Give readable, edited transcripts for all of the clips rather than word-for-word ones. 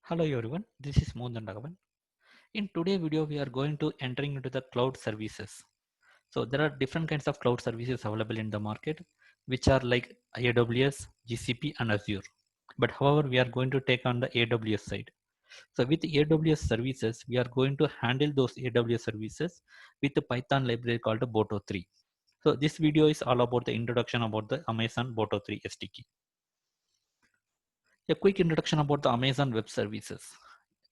Hello everyone, this is Mohan Raghavan. In today's video, we are going to entering into the cloud services. So there are different kinds of cloud services available in the market, which are like AWS, GCP, and Azure. But however, we are going to take on the AWS side. So with AWS services, we are going to handle those AWS services with the Python library called Boto 3. So this video is all about the introduction about the Amazon Boto 3 SDK. A quick introduction about the Amazon Web Services.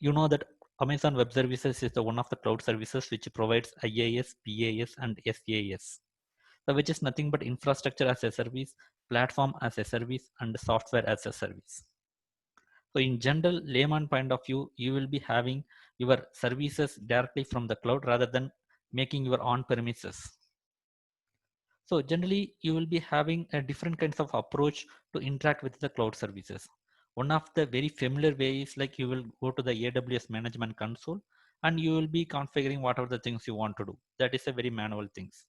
You know that Amazon Web Services is the one of the cloud services which provides IaaS, PaaS, and SaaS, which is nothing but infrastructure as a service, platform as a service, and software as a service. So in general, layman point of view, you will be having your services directly from the cloud rather than making your on premises. So generally, you will be having a different kinds of approach to interact with the cloud services. One of the very familiar ways is like you will go to the AWS management console and you will be configuring whatever the things you want to do. That is a very manual things.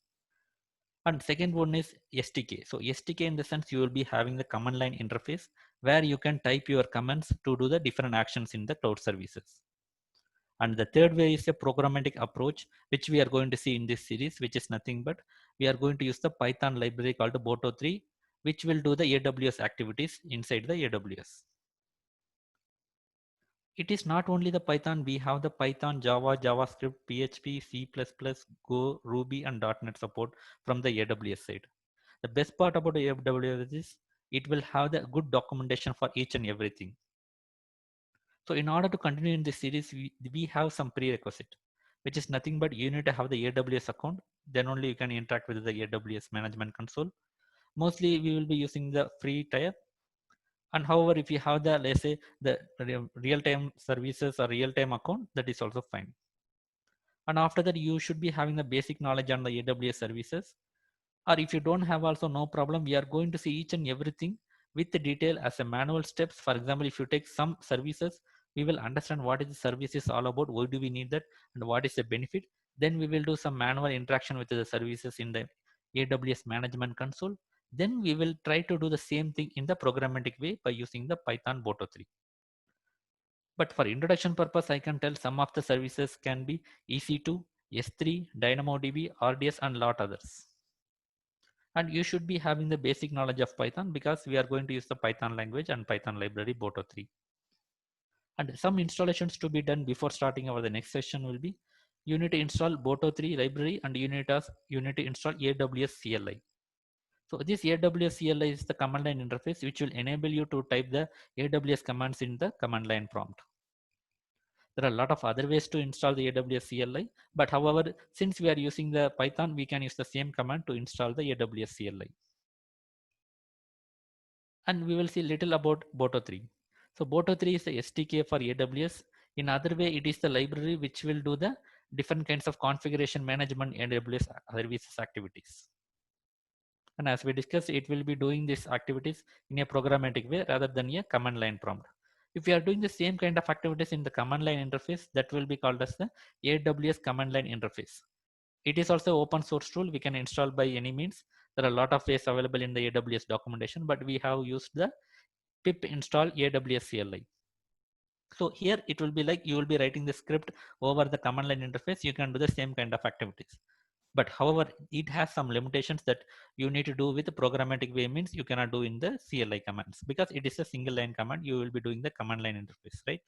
And second one is SDK. So SDK in the sense you will be having the command line interface where you can type your commands to do the different actions in the cloud services. And the third way is a programmatic approach, which we are going to see in this series, which is nothing but we are going to use the Python library called Boto 3, which will do the AWS activities inside the AWS. It is not only the Python, we have the Python, Java, JavaScript, PHP, C++, Go, Ruby, and .NET support from the AWS side. The best part about the AWS is it will have the good documentation for each and everything. So in order to continue in this series, we have some prerequisite, which is nothing but you need to have the AWS account. Then only you can interact with the AWS management console. Mostly we will be using the free tier. And however, if you have the, let's say, the real-time services or real-time account, that is also fine. And after that, you should be having the basic knowledge on the AWS services. Or if you don't have also, no problem. We are going to see each and everything with the detail as a manual steps. For example, if you take some services, we will understand what is the service is all about, why do we need that, and what is the benefit. Then we will do some manual interaction with the services in the AWS management console. Then we will try to do the same thing in the programmatic way by using the Python Boto 3. But for introduction purpose, I can tell some of the services can be EC2, S3, DynamoDB, RDS, and lot others. And you should be having the basic knowledge of Python because we are going to use the Python language and Python library Boto 3. And some installations to be done before starting our the next session will be you need to install Boto 3 library and you need to install AWS CLI. So this AWS CLI is the command line interface which will enable you to type the AWS commands in the command line prompt. There are a lot of other ways to install the AWS CLI, but however, since we are using the Python, we can use the same command to install the AWS CLI. And we will see little about Boto 3. So Boto 3 is the SDK for AWS. In other way, it is the library which will do the different kinds of configuration management AWS services activities. And as we discussed, it will be doing these activities in a programmatic way rather than a command line prompt. If we are doing the same kind of activities in the command line interface, that will be called as the AWS command line interface. It is also open source tool we can install by any means. There are a lot of ways available in the AWS documentation, but we have used the pip install AWS CLI. So here it will be like you will be writing the script over the command line interface. You can do the same kind of activities. But however, it has some limitations that you need to do with the programmatic way means you cannot do in the CLI commands because it is a single line command. You will be doing the command line interface, right?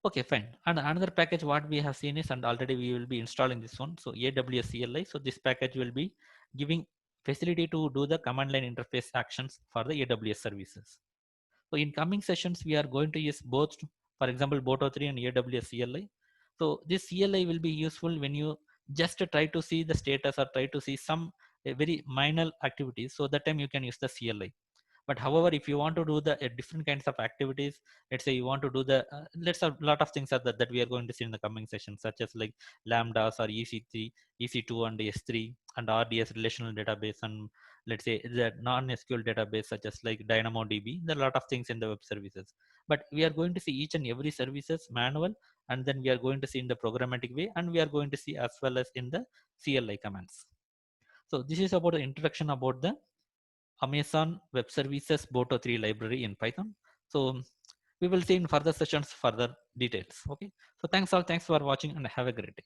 Okay, fine. And another package what we have seen is, and already we will be installing this one. So AWS CLI. So this package will be giving facility to do the command line interface actions for the AWS services. So in coming sessions, we are going to use both, for example, Boto 3 and AWS CLI. So this CLI will be useful when you just try to see the status or try to see some very minor activities. So that time you can use the CLI. But however, if you want to do the different kinds of activities, let's say you want to do the, let's have a lot of things that we are going to see in the coming sessions, such as like Lambdas or EC3, EC2 and S3 and RDS relational database, and let's say the non-SQL database such as like DynamoDB. There are a lot of things in the web services. But we are going to see each and every services manual, and then we are going to see in the programmatic way, and we are going to see as well as in the CLI commands. So this is about the introduction about the Amazon Web Services Boto 3 library in Python. So We will see in further sessions further details. Okay. So thanks all. Thanks for watching and have a great day.